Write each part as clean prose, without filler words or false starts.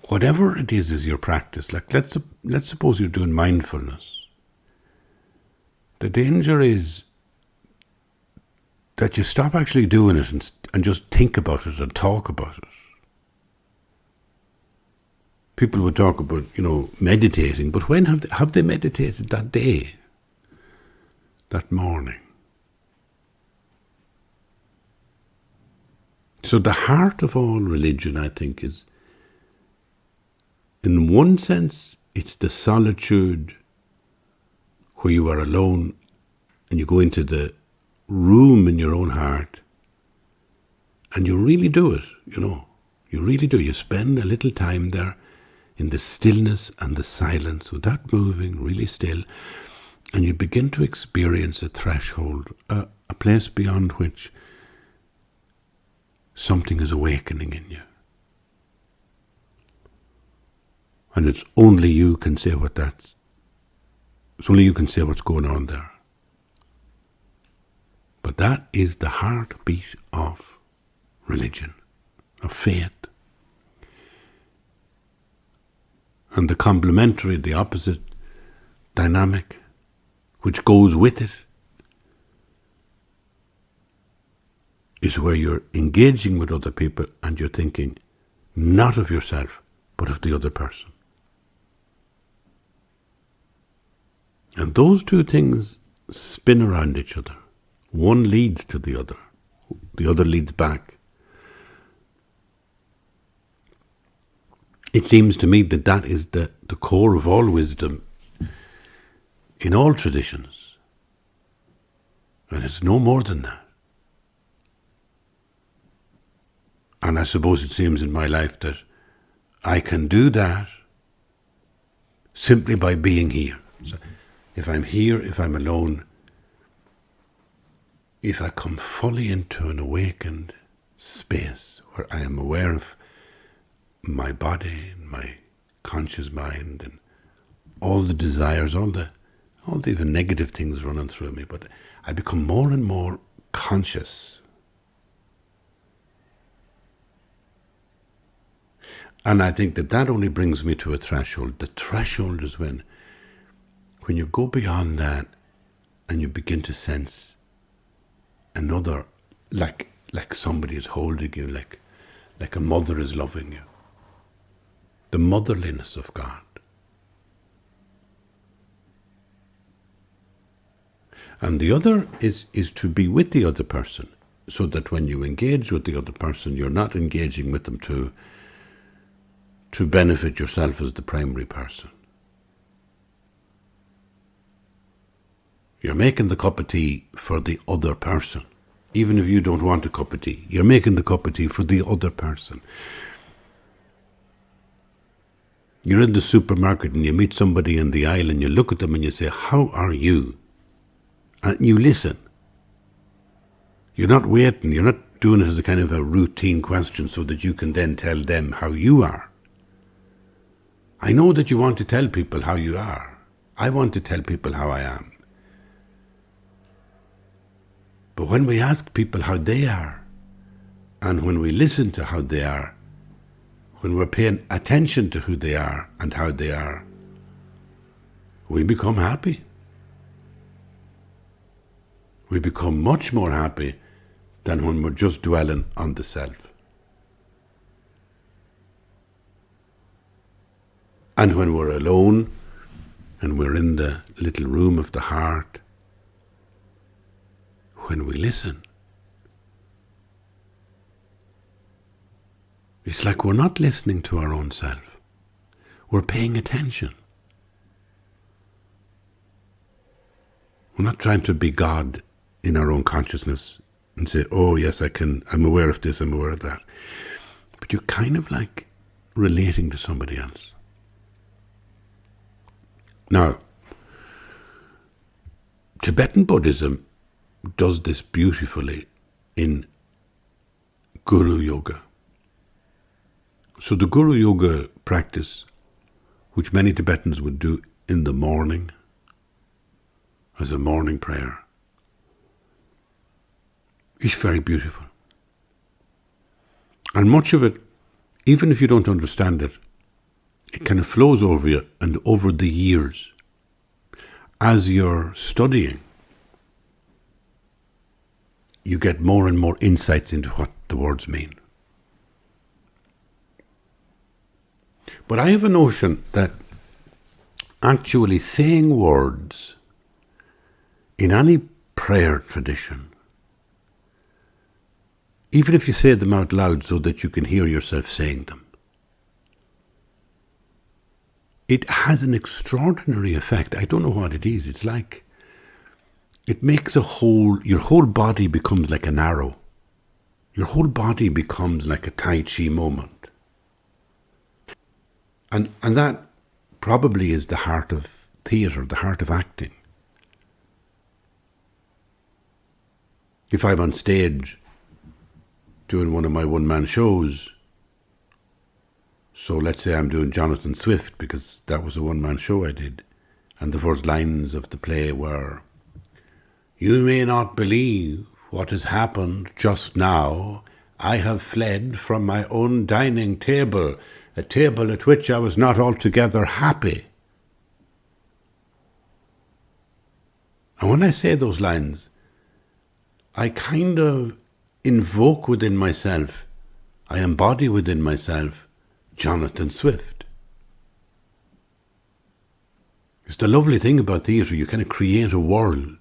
whatever it is your practice, like let's suppose you're doing mindfulness. The danger is that you stop actually doing it and just think about it and talk about it. People would talk about, meditating, but when have they meditated that day, that morning? So the heart of all religion, I think, is, in one sense, it's the solitude where you are alone and you go into the room in your own heart and you really do it, You really do. You spend a little time there in the stillness and the silence, without moving, really still, and you begin to experience a threshold, a place beyond which something is awakening in you. And it's only you can say it's only you can say what's going on there. But that is the heartbeat of religion, of faith. And the complementary, the opposite dynamic, which goes with it, is where you're engaging with other people and you're thinking not of yourself, but of the other person. And those two things spin around each other. One leads to the other leads back. It seems to me that is the core of all wisdom in all traditions. And it's no more than that. And I suppose it seems in my life that I can do that simply by being here. So if I'm here, if I'm alone, if I come fully into an awakened space where I am aware of my body, my conscious mind, and all the desires, all the even negative things running through me, but I become more and more conscious. And I think that only brings me to a threshold. The threshold is when you go beyond that and you begin to sense another, like somebody is holding you, like a mother is loving you. The motherliness of God. And the other is to be with the other person, so that when you engage with the other person, you're not engaging with them to benefit yourself as the primary person. You're making the cup of tea for the other person. Even if you don't want a cup of tea, you're making the cup of tea for the other person. You're in the supermarket and you meet somebody in the aisle and you look at them and you say, "How are you?" And you listen. You're not waiting. You're not doing it as a kind of a routine question so that you can then tell them how you are. I know that you want to tell people how you are. I want to tell people how I am. But when we ask people how they are, and when we listen to how they are, when we're paying attention to who they are and how they are, we become happy. We become much more happy than when we're just dwelling on the self. And when we're alone and we're in the little room of the heart, when we listen, it's like we're not listening to our own self. We're paying attention. We're not trying to be God in our own consciousness and say, "Oh yes, I'm aware of this, I'm aware of that." But you're kind of like relating to somebody else. Now, Tibetan Buddhism does this beautifully in Guru Yoga. So the Guru Yoga practice, which many Tibetans would do in the morning, as a morning prayer, is very beautiful. And much of it, even if you don't understand it, it kind of flows over you, and over the years, as you're studying, you get more and more insights into what the words mean. But I have a notion that actually saying words in any prayer tradition, even if you say them out loud so that you can hear yourself saying them, it has an extraordinary effect. I don't know what it is. It's like it makes your whole body becomes like an arrow. Your whole body becomes like a Tai Chi moment. And that probably is the heart of theatre, the heart of acting. If I'm on stage doing one of my one-man shows, so let's say I'm doing Jonathan Swift, because that was a one-man show I did, and the first lines of the play were, "You may not believe what has happened just now. I have fled from my own dining table, a table at which I was not altogether happy." And when I say those lines, I kind of invoke within myself, I embody within myself Jonathan Swift. It's the lovely thing about theatre, you kind of create a world.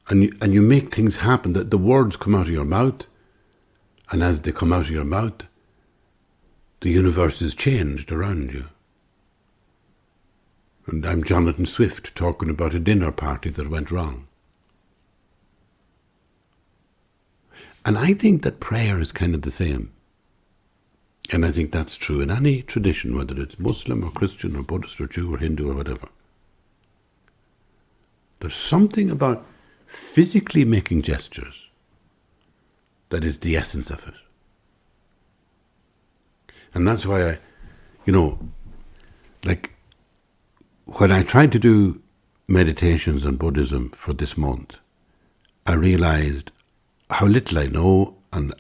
And you make things happen, that the words come out of your mouth, and as they come out of your mouth, the universe is changed around you. And I'm Jonathan Swift talking about a dinner party that went wrong. And I think that prayer is kind of the same. And I think that's true in any tradition, whether it's Muslim or Christian or Buddhist or Jew or Hindu or whatever. There's something about physically making gestures that is the essence of it. And that's why when I tried to do meditations on Buddhism for this month, I realized how little I know and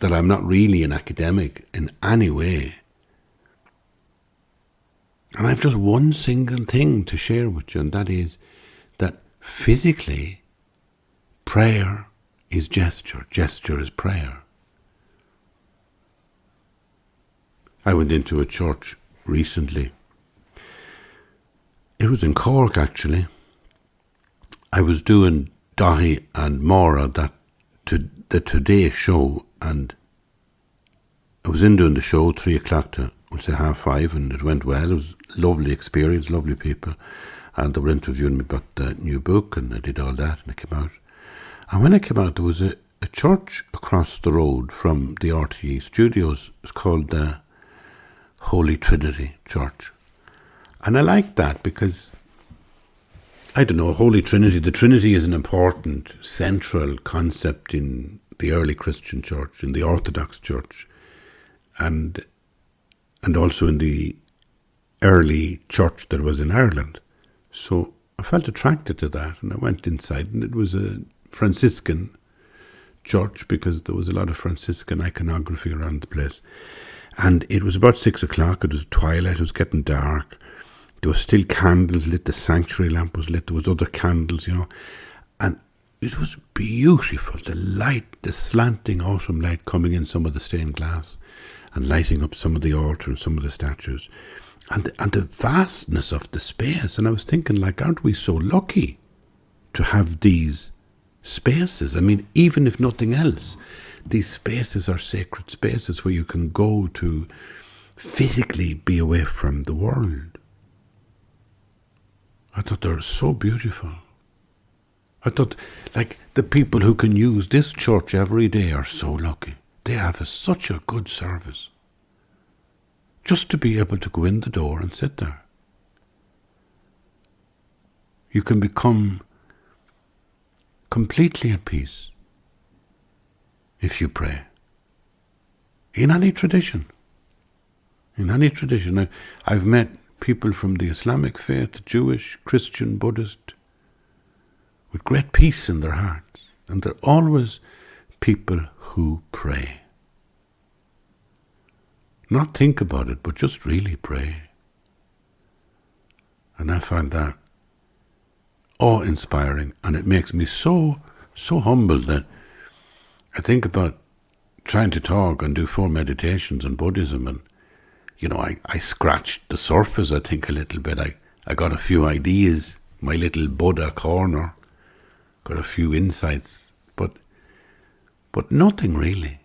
that I'm not really an academic in any way. And I've just one single thing to share with you, and that is that physically, prayer is gesture. Gesture is prayer. I went into a church recently. It was in Cork, actually. I was doing Dahi and Mora, the Today show, and I was in doing the show 3 o'clock to, we'll say 5:30, and it went well. It was a lovely experience, lovely people, and they were interviewing me about the new book, and I did all that, and I came out. And when I came out, there was a church across the road from the RTE studios. It's called the Holy Trinity Church. And I like that because, I don't know, Holy Trinity, the Trinity is an important central concept in the early Christian church, in the Orthodox church, and also in the early church that was in Ireland. So I felt attracted to that, and I went inside, and it was a Franciscan church because there was a lot of Franciscan iconography around the place. And it was about 6 o'clock, it was twilight, it was getting dark. There were still candles lit, the sanctuary lamp was lit, there was other candles, and it was beautiful, the light, the slanting autumn light coming in some of the stained glass and lighting up some of the altar and some of the statues, and the vastness of the space. And I was thinking, aren't we so lucky to have these spaces? I mean, even if nothing else, these spaces are sacred spaces where you can go to physically be away from the world. I thought they were so beautiful. I thought, the people who can use this church every day are so lucky. They have such a good service. Just to be able to go in the door and sit there. You can become completely at peace if you pray. In any tradition. In any tradition. I've met people from the Islamic faith, Jewish, Christian, Buddhist, with great peace in their hearts. And they're always people who pray. Not think about it, but just really pray. And I find that awe-inspiring, and it makes me so humble that I think about trying to talk and do 4 meditations on Buddhism, and I scratched the surface, I think, a little bit. I got a few ideas, my little Buddha corner, got a few insights, but nothing really.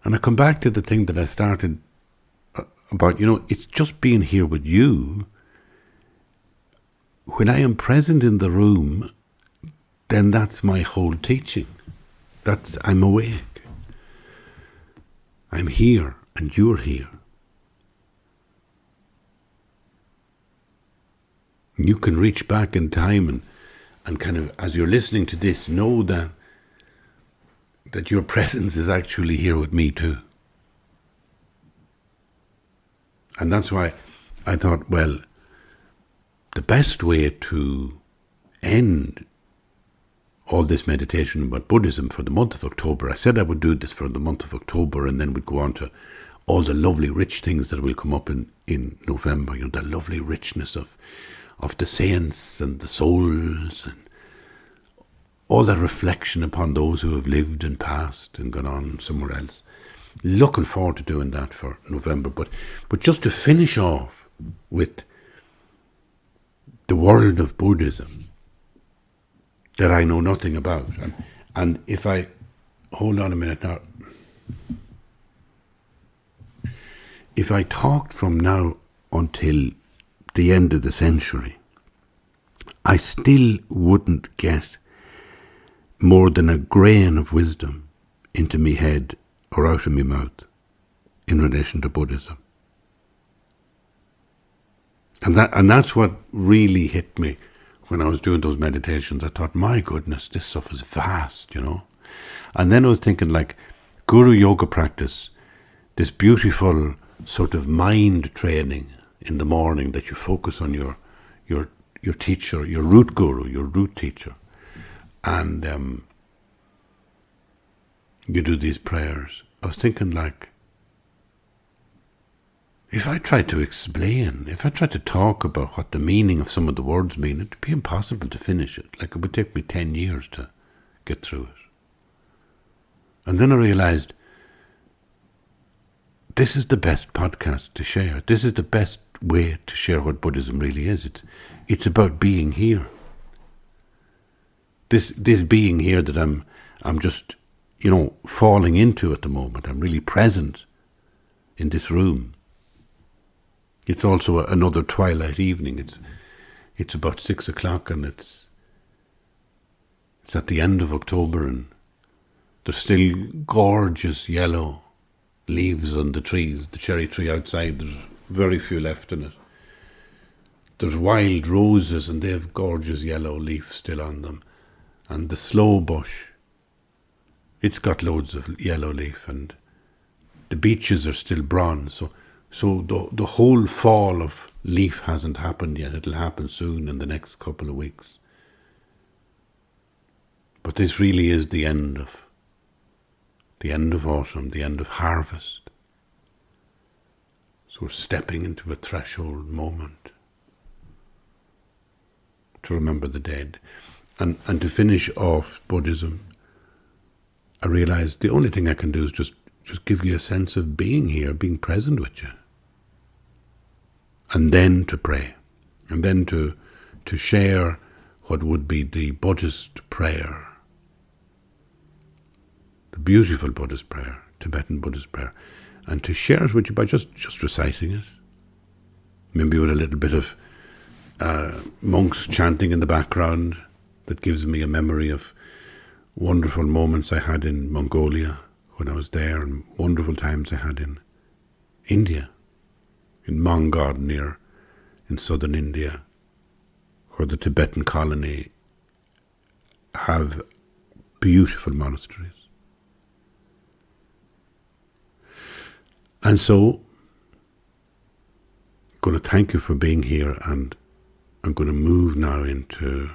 And I come back to the thing that I started about, it's just being here with you. When I am present in the room, then that's my whole teaching. I'm awake. I'm here and you're here. You can reach back in time and kind of, as you're listening to this, know that your presence is actually here with me too. And that's why I thought, well, the best way to end all this meditation about Buddhism for the month of October, I said I would do this for the month of October, and then we'd go on to all the lovely rich things that will come up in November, the lovely richness of the saints and the souls, and all that reflection upon those who have lived and passed and gone on somewhere else. Looking forward to doing that for November, but just to finish off with the world of Buddhism that I know nothing about. And if I hold on a minute now, if I talked from now until the end of the century, I still wouldn't get more than a grain of wisdom into me head or out of me mouth in relation to Buddhism. And that's what really hit me when I was doing those meditations. I thought, my goodness, this stuff is vast, And then I was thinking, like, Guru Yoga practice, this beautiful sort of mind training in the morning that you focus on your teacher, your root guru, your root teacher. And you do these prayers. I was thinking, like, if I tried to explain, if I tried to talk about what the meaning of some of the words mean, it'd be impossible to finish it. Like, it would take me 10 years to get through it. And then I realized, this is the best podcast to share. This is the best way to share what Buddhism really is. It's about being here. This being here that I'm just, falling into at the moment. I'm really present in this room. It's also another twilight evening. It's about 6 o'clock, and it's at the end of October, and there's still gorgeous yellow leaves on the trees. The cherry tree outside, there's very few left in it. There's wild roses, and they have gorgeous yellow leaf still on them. And the sloe bush, it's got loads of yellow leaf, and the beeches are still bronze. So the whole fall of leaf hasn't happened yet. It'll happen soon in the next couple of weeks. But this really is the end of autumn, the end of harvest. So we're stepping into a threshold moment to remember the dead. And to finish off Buddhism, I realized the only thing I can do is just give you a sense of being here, being present with you. And then to pray. And then to share what would be the Buddhist prayer. The beautiful Buddhist prayer, Tibetan Buddhist prayer. And to share it with you by just reciting it. Maybe with a little bit of monks chanting in the background. That gives me a memory of wonderful moments I had in Mongolia when I was there, and wonderful times I had in India, in Mongod in southern India, where the Tibetan colony have beautiful monasteries. And so, I'm going to thank you for being here, and I'm going to move now into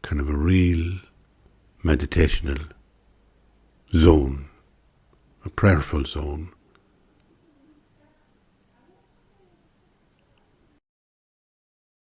kind of a real meditational zone, a prayerful zone.